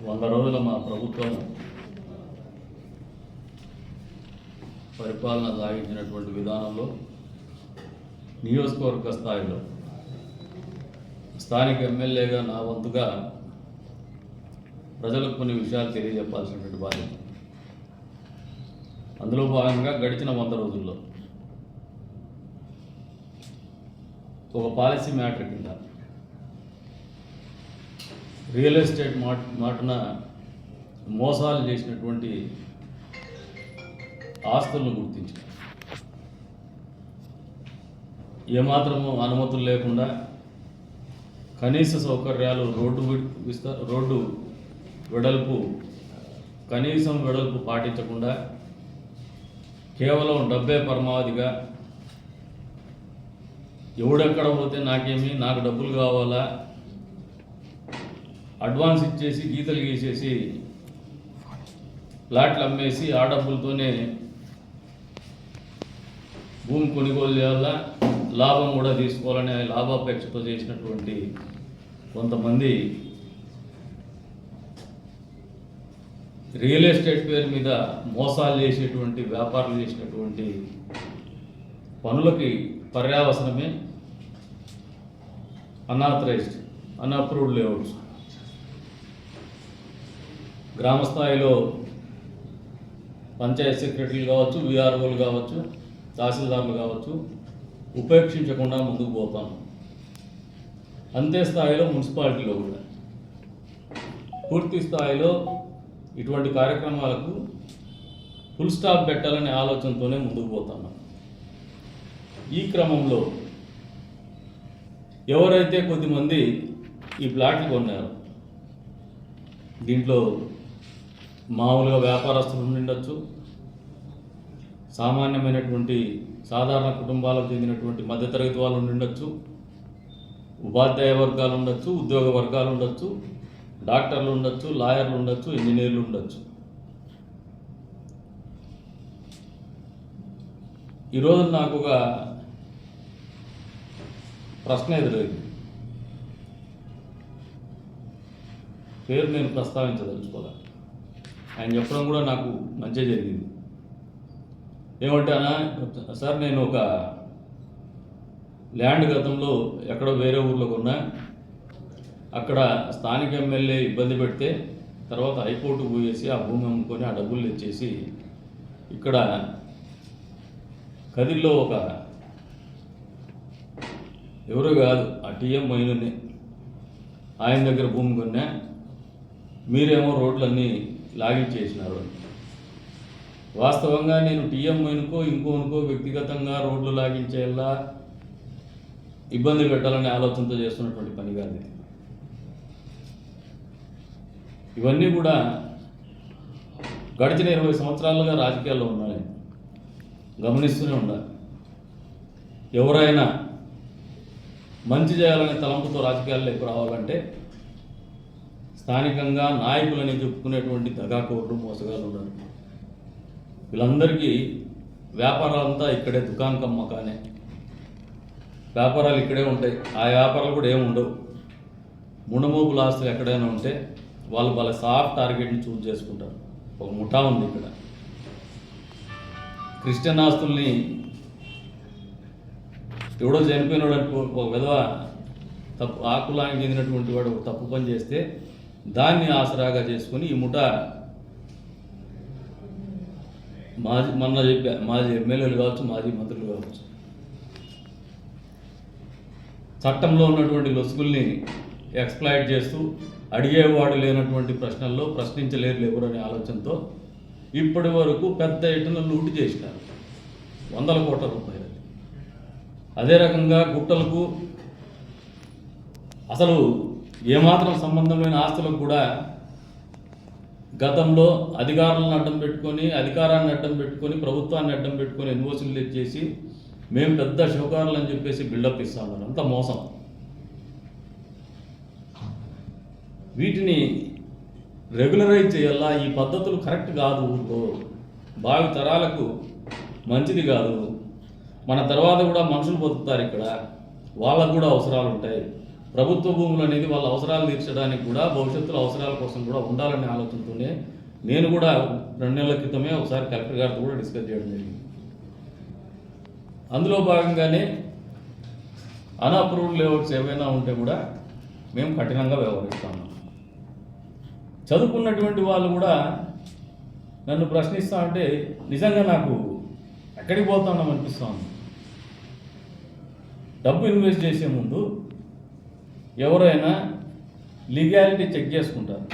100 రోజుల మా ప్రభుత్వం పరిపాలన సాగించినటువంటి విధానంలో నియోజకవర్గ స్థాయిలో స్థానిక ఎమ్మెల్యేగా నా వంతుగా ప్రజలకు కొన్ని విషయాలు తెలియజెప్పాల్సినటువంటి బాధ్యత. అందులో భాగంగా గడిచిన 100 రోజుల్లో ఒక పాలసీ మ్యాటర్ కింద రియల్ ఎస్టేట్ మాటన మోసాలు చేసినటువంటి ఆస్తులను గుర్తించారు. ఏమాత్రము అనుమతులు లేకుండా కనీస సౌకర్యాలు రోడ్డు వెడల్పు కనీసం వెడల్పు పాటించకుండా కేవలం డబ్బే పరమావధిగా ఎవడెక్కడ పోతే నాకేమి, నాకు డబ్బులు కావాలా, అడ్వాన్స్ ఇచ్చేసి గీతలు గీసేసి ప్లాట్లు అమ్మేసి ఆ డబ్బులతోనే భూమి కొనుగోలు చేయాలా, లాభం కూడా తీసుకోవాలనే లాభాపేక్షతో చేసినటువంటి కొంతమంది రియల్ ఎస్టేట్ పేరు మీద మోసాలు చేసేటువంటి వ్యాపారాలు చేసినటువంటి పనులకి పర్యావసనమే అన్ఆథరైజ్డ్ అన్అప్రూవ్డ్ లేఅవుట్స్. గ్రామ స్థాయిలో పంచాయత్ సెక్రటరీలు కావచ్చు, విఆర్ఓలు కావచ్చు, తహసీల్దార్లు కావచ్చు, ఉపేక్షించకుండా ముందుకు పోతాను. అంతే స్థాయిలో మున్సిపాలిటీలో కూడా పూర్తి స్థాయిలో ఇటువంటి కార్యక్రమాలకు ఫుల్ స్టాప్ పెట్టాలనే ఆలోచనతోనే ముందుకు పోతాను. ఈ క్రమంలో ఎవరైతే కొద్దిమంది ఈ ప్లాట్లు కొన్నారు, దీంట్లో మామూలుగా వ్యాపారస్తులు ఉండొచ్చు, సామాన్యమైనటువంటి సాధారణ కుటుంబాలకు చెందినటువంటి మధ్యతరగతి వాళ్ళు ఉండొచ్చు, ఉపాధ్యాయ వర్గాలు ఉండొచ్చు, ఉద్యోగ వర్గాలు ఉండొచ్చు, డాక్టర్లు ఉండొచ్చు, లాయర్లు ఉండొచ్చు, ఇంజనీర్లు ఉండొచ్చు. ఈరోజు నాకు ఒక ప్రశ్న ఎదురైంది. పేరు నేను ప్రస్తావించదలుచుకోవాలి. ఆయన చెప్పడం కూడా నాకు మంచిగా జరిగింది. ఏమంటానా సార్, నేను ఒక ల్యాండ్ గతంలో ఎక్కడో వేరే ఊర్లో కొన్నా, అక్కడ స్థానిక ఎమ్మెల్యే ఇబ్బంది పెడితే తర్వాత హైకోర్టుకు పోయేసి ఆ భూమి అమ్ముకొని ఆ డబ్బులు తెచ్చేసి ఇక్కడ కదిల్లో ఒక ఎవరో కాదు ఆ టీఎం మైనుని ఆయన దగ్గర భూమి కొన్నా, మీరేమో రోడ్లన్నీ లాగించేసినారు. వాస్తవంగా నేను టీఎం మైనుకో ఇంకోనుకో వ్యక్తిగతంగా రోడ్లు లాగించేలా ఇబ్బంది పెట్టాలనే ఆలోచనతో చేస్తున్నటువంటి పని కాదు. ఇవన్నీ కూడా గడిచిన 20 సంవత్సరాలుగా రాజకీయాల్లో ఉన్నాయి, గమనిస్తూనే ఉండాలి. ఎవరైనా మంచి చేయాలనే తలంపుతో రాజకీయాల్లోకి రావాలంటే స్థానికంగా నాయకులని చెప్పుకునేటువంటి దగాకోర్లు, మోసగాళ్ళు ఉన్నారు. వీళ్ళందరికీ వ్యాపారాలంతా ఇక్కడే, దుకాణం కమ్మకానే వ్యాపారాలు ఇక్కడే ఉంటాయి. ఆ వ్యాపారాలు కూడా ఏమి ఉండవు. మునమోపుల ఆస్తులు ఎక్కడైనా ఉంటే వాళ్ళు వాళ్ళ సాఫ్ట్ టార్గెట్ని చూజ్ చేసుకుంటారు. ఒక ముఠా ఉంది ఇక్కడ. క్రిస్టియన్ ఆస్తుల్ని ఎవడో చనిపోయినాడు ఒక విధవ తప్పు ఆకులానికి చెందినటువంటి వాడు ఒక తప్పు పని చేస్తే దాన్ని ఆసరాగా చేసుకుని ఈ ముఠా మొన్న చెప్పా, మాజీ ఎమ్మెల్యేలు కావచ్చు, మాజీ మంత్రులు కావచ్చు, చట్టంలో ఉన్నటువంటి లొసుగుల్ని ఎక్స్ప్లాయిట్ చేస్తూ అడిగేవాడు లేనటువంటి ప్రశ్నల్లో ప్రశ్నించలేరు ఎవరు అనే ఆలోచనతో ఇప్పటి వరకు పెద్ద ఎత్తున లూటు చేసినారు, 100 కోట్ల రూపాయలు. అదే రకంగా గుట్టలకు అసలు ఏమాత్రం సంబంధం లేని ఆస్తులకు కూడా గతంలో అధికారాన్ని అడ్డం పెట్టుకొని ప్రభుత్వాన్ని అడ్డం పెట్టుకొని ఎన్ఓసీలు తెచ్చేసి మేము పెద్ద షౌకారులు అని చెప్పేసి బిల్డప్ ఇస్తా ఉన్నారు. అంత మోసం. వీటిని రెగ్యులరైజ్ చేయాలా. ఈ పద్ధతులు కరెక్ట్ కాదు, ఊళ్ళో భావి తరాలకు మంచిది కాదు. మన తర్వాత కూడా మనుషులు బతుకుతారు ఇక్కడ, వాళ్ళకు కూడా అవసరాలు ఉంటాయి. ప్రభుత్వ భూములు అనేది వాళ్ళ అవసరాలు తీర్చడానికి కూడా భవిష్యత్తులో అవసరాల కోసం కూడా ఉండాలనే ఆలోచనతోనే నేను కూడా 2 నెలల క్రితమే ఒకసారి కలెక్టర్ గారితో కూడా డిస్కస్ చేయడం జరిగింది. అందులో భాగంగానే అన్అప్రూవ్డ్ లేఅవుట్స్ ఏవైనా ఉంటే కూడా మేము కఠినంగా వ్యవహరిస్తాము. చదువుకున్నటువంటి వాళ్ళు కూడా నన్ను ప్రశ్నిస్తా అంటే నిజంగా నాకు ఎక్కడికి పోతున్నాం అనిపిస్తాను. డబ్బు ఇన్వెస్ట్ చేసే ముందు ఎవరైనా లీగాలిటీ చెక్ చేసుకుంటారు.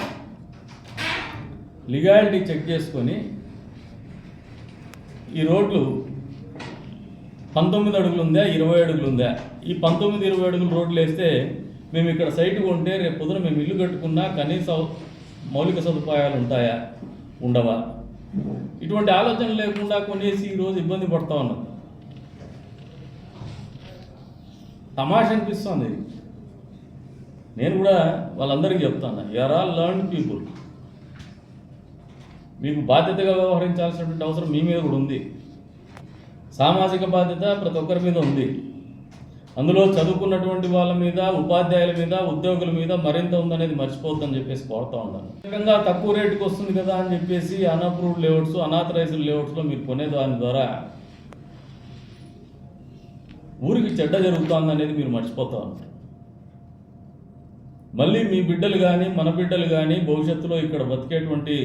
లీగాలిటీ చెక్ చేసుకొని ఈ రోడ్లు 19 అడుగులు ఉందా 20 అడుగులు ఉందా, ఈ 19-20 అడుగులు రోడ్లు వేస్తే మేము ఇక్కడ సైట్ కొంటే రేపు పొద్దున మేము ఇల్లు కట్టుకున్నా కనీస మౌలిక సదుపాయాలు ఉంటాయా ఉండవా, ఇటువంటి ఆలోచన లేకుండా కొనేసి ఈరోజు ఇబ్బంది పడుతూ ఉన్నాం. తమాష అనిపిస్తుంది. నేను కూడా వాళ్ళందరికీ చెప్తాను, యూఆర్ ఆల్ లర్న్డ్ పీపుల్. మీకు బాధ్యతగా వ్యవహరించాల్సినటువంటి అవసరం మీ మీద కూడా ఉంది. సామాజిక బాధ్యత ప్రతి ఒక్కరి మీద ఉంది. అందులో చదువుకున్నటువంటి వాళ్ళ మీద, ఉపాధ్యాయుల మీద, ఉద్యోగుల మీద మరింత ఉందనేది మర్చిపోవద్దని చెప్పేసి కోరుతూ ఉన్నాను. ముఖ్యంగా తక్కువ రేటుకి వస్తుంది కదా అని చెప్పేసి అన్అప్రూవ్డ్ లేఅవుట్స్, అనాథరైజ్డ్ లేఅవుట్స్లో మీరు కొనేదాని ద్వారా ఊరికి చెడ్డ జరుగుతుంది అనేది మీరు మర్చిపోతూ ఉన్నారు. మళ్ళీ మీ బిడ్డలు కానీ మన బిడ్డలు కానీ భవిష్యత్తులో ఇక్కడ బతికేటువంటి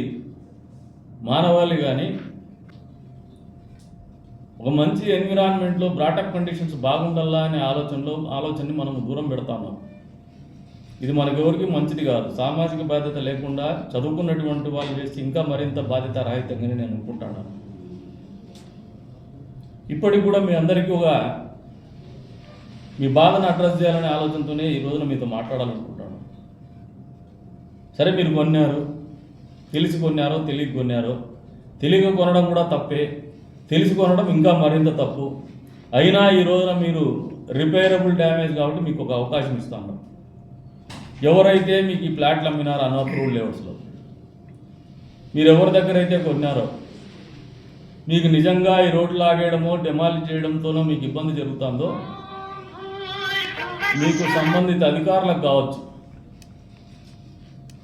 మానవాళి కానీ ఒక మంచి ఎన్విరాన్మెంట్లో బ్రాటప్ కండిషన్స్ బాగుండాలా అనే ఆలోచనని మనం దూరం పెడతాము. ఇది మనకెవరికి మంచిది కాదు. సామాజిక బాధ్యత లేకుండా చదువుకున్నటువంటి వాళ్ళు చేసి ఇంకా మరింత బాధ్యత రాహిత్యంగానే నేను అనుకుంటాను. ఇప్పటికి కూడా మీ అందరికీ మీ బాధను అడ్రస్ చేయాలనే ఆలోచనతోనే ఈ రోజున మీతో మాట్లాడాలనుకుంటాను. సరే, మీరు కొన్నారు, తెలిసి కొన్నారో తెలియక కొన్నారో, తెలియక కొనడం కూడా తప్పే, తెలిసి కొనడం ఇంకా మరింత తప్పు. అయినా ఈ రోజున మీరు రిపేరబుల్ డ్యామేజ్ కాబట్టి మీకు ఒక అవకాశం ఇస్తాను. ఎవరైతే మీకు ఈ ప్లాట్లు అమ్మినారో అన్అప్రూవ్డ్ లేఅవుట్స్లో, మీరు ఎవరి దగ్గర అయితే కొన్నారో, మీకు నిజంగా ఈ రోడ్లు లాగేయడమో డెమాలిష్ చేయడంతోనో మీకు ఇబ్బంది జరుగుతుందో, మీకు సంబంధిత అధికారులకు కావచ్చు,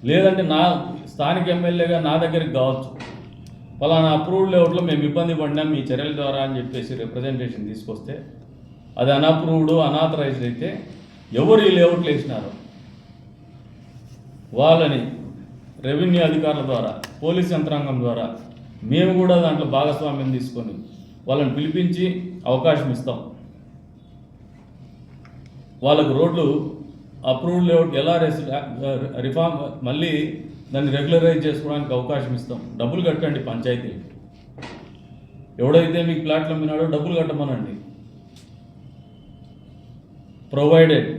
లేదంటే నా స్థానిక ఎమ్మెల్యేగా నా దగ్గరికి కావచ్చు, ఫలానా అప్రూవ్డ్ లేఅవుట్లో మేము ఇబ్బంది పడినాం మీ చర్యల ద్వారా అని చెప్పేసి రిప్రజెంటేషన్ తీసుకొస్తే, అది అన్అప్రూవ్డ్ అనాథరైజ్డ్ అయితే ఎవరు ఈ లేఅవుట్లు వేసినారో వాళ్ళని రెవెన్యూ అధికారుల ద్వారా, పోలీస్ యంత్రాంగం ద్వారా మేము కూడా దాంట్లో భాగస్వామ్యం తీసుకొని వాళ్ళని పిలిపించి అవకాశం ఇస్తాం. వాళ్ళకు రోడ్లు అప్రూవ్డ్ లేఅవుట్ ఎలా రిఫార్మ్ మళ్ళీ దాన్ని రెగ్యులరైజ్ చేసుకోవడానికి అవకాశం ఇస్తాం. డబ్బులు కట్టండి పంచాయతీ. ఎవడైతే మీకు ప్లాట్లు అమ్మినాడో డబ్బులు కట్టమనండి. ప్రొవైడెడ్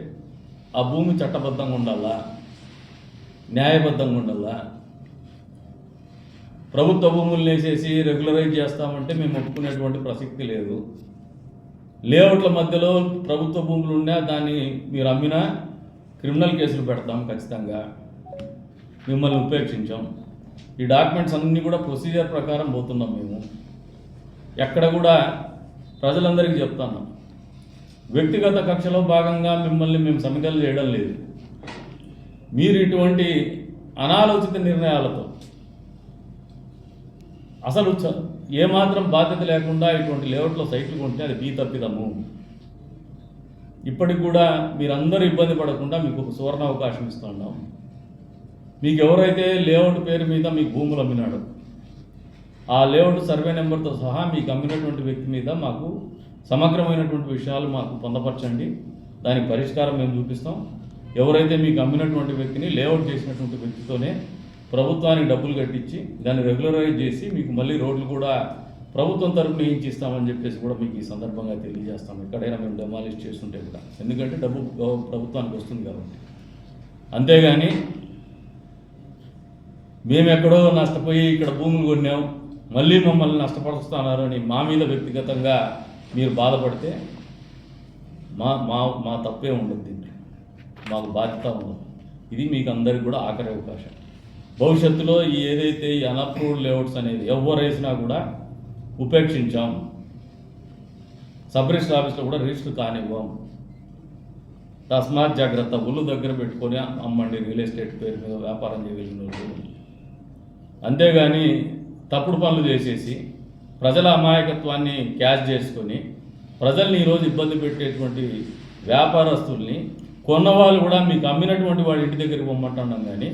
ఆ భూమి చట్టబద్ధంగా ఉండాలా, న్యాయబద్ధంగా ఉండాలా. ప్రభుత్వ భూములు వేసేసి రెగ్యులరైజ్ చేస్తామంటే మేము ఒప్పుకునేటువంటి ప్రసక్తి లేదు. లేఅవుట్ల మధ్యలో ప్రభుత్వ భూములు ఉన్నా దాన్ని మీరు అమ్మినా క్రిమినల్ కేసులు పెడతాం ఖచ్చితంగా. మిమ్మల్ని ఉపేక్షించాం. ఈ డాక్యుమెంట్స్ అన్నీ కూడా ప్రొసీజర్ ప్రకారం పోతున్నాం. మేము ఎక్కడ కూడా ప్రజలందరికీ చెప్తాను, వ్యక్తిగత కక్షలో భాగంగా మిమ్మల్ని మేము సమిధలు చేయడం లేదు. మీరు ఇటువంటి అనాలోచిత నిర్ణయాలతో అసలు ఏమాత్రం బాధ్యత లేకుండా ఇటువంటి లేఅవుట్లో సైట్లు కొంటే అది బీ తప్పిదము. ఇప్పటికి కూడా మీరందరూ ఇబ్బంది పడకుండా మీకు ఒక సువర్ణ అవకాశం ఇస్తున్నాం. మీకు ఎవరైతే లేఅవుట్ పేరు మీద మీకు భూములు అమ్మినాడో ఆ లేఅవుట్ సర్వే నెంబర్తో సహా మీకు అమ్మినటువంటి వ్యక్తి మీద మాకు సమగ్రమైనటువంటి విషయాలు మాకు పొందపరచండి. దానికి పరిష్కారం మేము చూపిస్తాం. ఎవరైతే మీకు అమ్మినటువంటి వ్యక్తిని లేఅవుట్ చేసినటువంటి వ్యక్తితోనే ప్రభుత్వానికి డబ్బులు కట్టించి దాన్ని రెగ్యులరైజ్ చేసి మీకు మళ్ళీ రోడ్లు కూడా ప్రభుత్వం తరపున వేయించిస్తామని చెప్పేసి కూడా మీకు ఈ సందర్భంగా తెలియజేస్తాం. ఎక్కడైనా మేము డెమాలిష్ చేస్తుంటే కూడా, ఎందుకంటే డబ్బు ప్రభుత్వానికి వస్తుంది కాబట్టి. అంతేగాని మేము ఎక్కడో నష్టపోయి ఇక్కడ భూములు కొన్నాం మళ్ళీ మమ్మల్ని నష్టపరుస్తున్నారు అని మా మీద వ్యక్తిగతంగా మీరు బాధపడితే మా తప్పే ఉండదు. దీంట్లో మాకు బాధ్యత ఉండదు. ఇది మీకు అందరికి కూడా ఆఖరి అవకాశం. భవిష్యత్తులో ఏదైతే ఈ అన్అప్రూవ్డ్ లేఅవుట్స్ అనేది ఎవరు వేసినా కూడా ఉపేక్షించాం. సబ్ రిజిస్టర్ ఆఫీస్లో కూడా రిజిస్టర్ కానివ్వం. తస్మాత్ జాగ్రత్త, ఒళ్ళు దగ్గర పెట్టుకొని అమ్మండి రియల్ ఎస్టేట్ పేరు మీద వ్యాపారం చేయగలిగిన వాళ్ళు. అంతేగాని తప్పుడు పనులు చేసేసి ప్రజల అమాయకత్వాన్ని క్యాష్ చేసుకొని ప్రజల్ని ఈరోజు ఇబ్బంది పెట్టేటువంటి వ్యాపారస్తుల్ని కొన్నవాళ్ళు కూడా మీకు అమ్మినటువంటి వాడి ఇంటి దగ్గరికి పొమ్మంటున్నాం. కానీ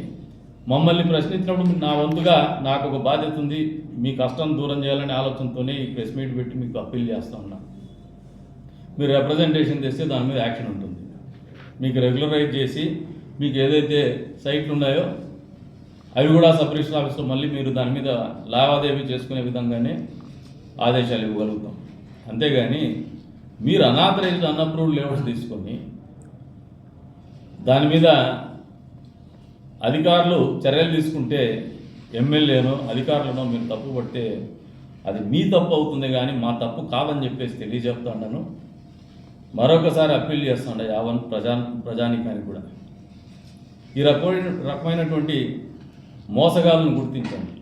మమ్మల్ని ప్రశ్నించినప్పుడు నా వంతుగా నాకు ఒక బాధ్యత ఉంది, మీ కష్టం దూరం చేయాలనే ఆలోచనతోనే ఈ ప్రెస్ మీట్ పెట్టి మీకు అప్పీల్ చేస్తూ ఉన్నా. మీరు రిప్రజెంటేషన్ తెస్తే దాని మీద యాక్షన్ ఉంటుంది. మీకు రెగ్యులరైజ్ చేసి మీకు ఏదైతే సైట్లు ఉన్నాయో అవి కూడా సబ్ రిజిస్టర్ ఆఫీస్లో మళ్ళీ మీరు దాని మీద లావాదేవీ చేసుకునే విధంగానే ఆదేశాలు ఇవ్వగలుగుతాం. అంతేగాని మీరు అనాథరైజ్డ్ అన్అప్రూవ్డ్ లేఅవుట్స్ తీసుకొని దాని మీద అధికారులు చర్యలు తీసుకుంటే ఎమ్మెల్యేనో అధికారులనో మీరు తప్పు పడితే అది మీ తప్పు అవుతుంది, కానీ మా తప్పు కాదని చెప్పేసి తెలియజెప్తా ఉన్నాను. మరొకసారి అప్పీల్ చేస్తుండే యావన్ ప్రజానికానికి కూడా ఈ రకమైనటువంటి మోసగాలను గుర్తించండి.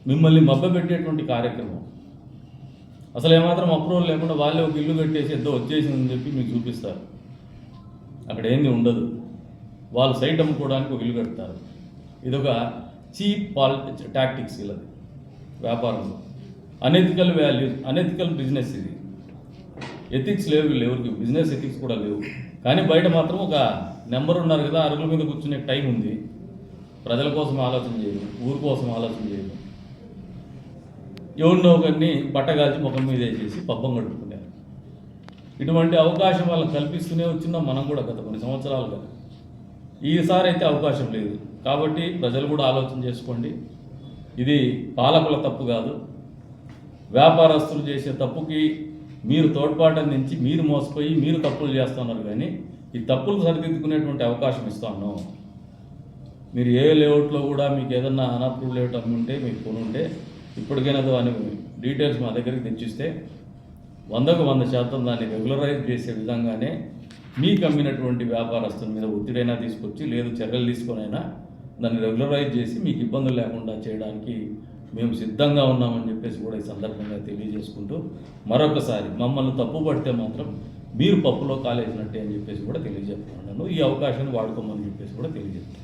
మిమ్మల్ని మభ్యపెట్టేటువంటి కార్యక్రమం అసలు ఏమాత్రం అప్రూవల్ లేకుండా వాళ్ళే ఒక ఇల్లు కట్టేసి ఎంతో వచ్చేసిందని చెప్పి మీకు చూపిస్తారు. అక్కడ ఏంది ఉండదు. వాళ్ళు సైట్ అమ్ముకోవడానికి ఒక ఇల్లు కడతారు. ఇదొక చీప్ టాక్టిక్స్ వీళ్ళది వ్యాపారంలో. అనెథికల్ వాల్యూస్, అనెథికల్ బిజినెస్ ఇది. ఎథిక్స్ లేవు వీళ్ళు ఎవరికి, బిజినెస్ ఎథిక్స్ కూడా లేవు. కానీ బయట మాత్రం ఒక నెంబర్ ఉన్నారు కదా, అరుగుల మీద కూర్చునే టైం ఉంది. ప్రజల కోసం ఆలోచన చేయదు, ఊరు కోసం ఆలోచన చేయదు. ఎవరినో ఒకరిని బట్టగాల్చి ముఖం మీద వేసేసి పబ్బం కట్టుకున్నారు. ఇటువంటి అవకాశం వాళ్ళకి కల్పిస్తూనే వచ్చిందాం మనం కూడా గత కొన్ని సంవత్సరాలుగా. ఈసారి అయితే అవకాశం లేదు. కాబట్టి ప్రజలు కూడా ఆలోచన చేసుకోండి. ఇది పాలకుల తప్పు కాదు, వ్యాపారస్తులు చేసే తప్పుకి మీరు తోడ్పాటు అందించి మీరు మోసపోయి మీరు తప్పులు చేస్తున్నారు. కానీ ఈ తప్పులు సరిదిద్దుకునేటువంటి అవకాశం ఇస్తాను. మీరు ఏ లేఅవుట్లో కూడా మీకు ఏదన్నా అన్అప్రూవ్డ్ లేఅవుట్ అమ్ముంటే మీకు కొనుంటే ఇప్పటికైనా దాని డీటెయిల్స్ మా దగ్గరికి తెచ్చిస్తే 100కు 100% దాన్ని రెగ్యులరైజ్ చేసే విధంగానే మీకు అమ్మినటువంటి వ్యాపారస్తుల మీద ఒత్తిడైనా తీసుకొచ్చి లేదు చర్యలు తీసుకొనైనా దాన్ని రెగ్యులరైజ్ చేసి మీకు ఇబ్బందులు లేకుండా చేయడానికి మేము సిద్ధంగా ఉన్నామని చెప్పేసి కూడా ఈ సందర్భంగా తెలియజేసుకుంటూ మరొకసారి మమ్మల్ని తప్పు పడితే మాత్రం మీరు పప్పులో కాలేసినట్టే అని చెప్పేసి కూడా తెలియజేస్తున్నాను. ఈ అవకాశాన్ని వాడుకోమని చెప్పేసి కూడా తెలియజేస్తాను.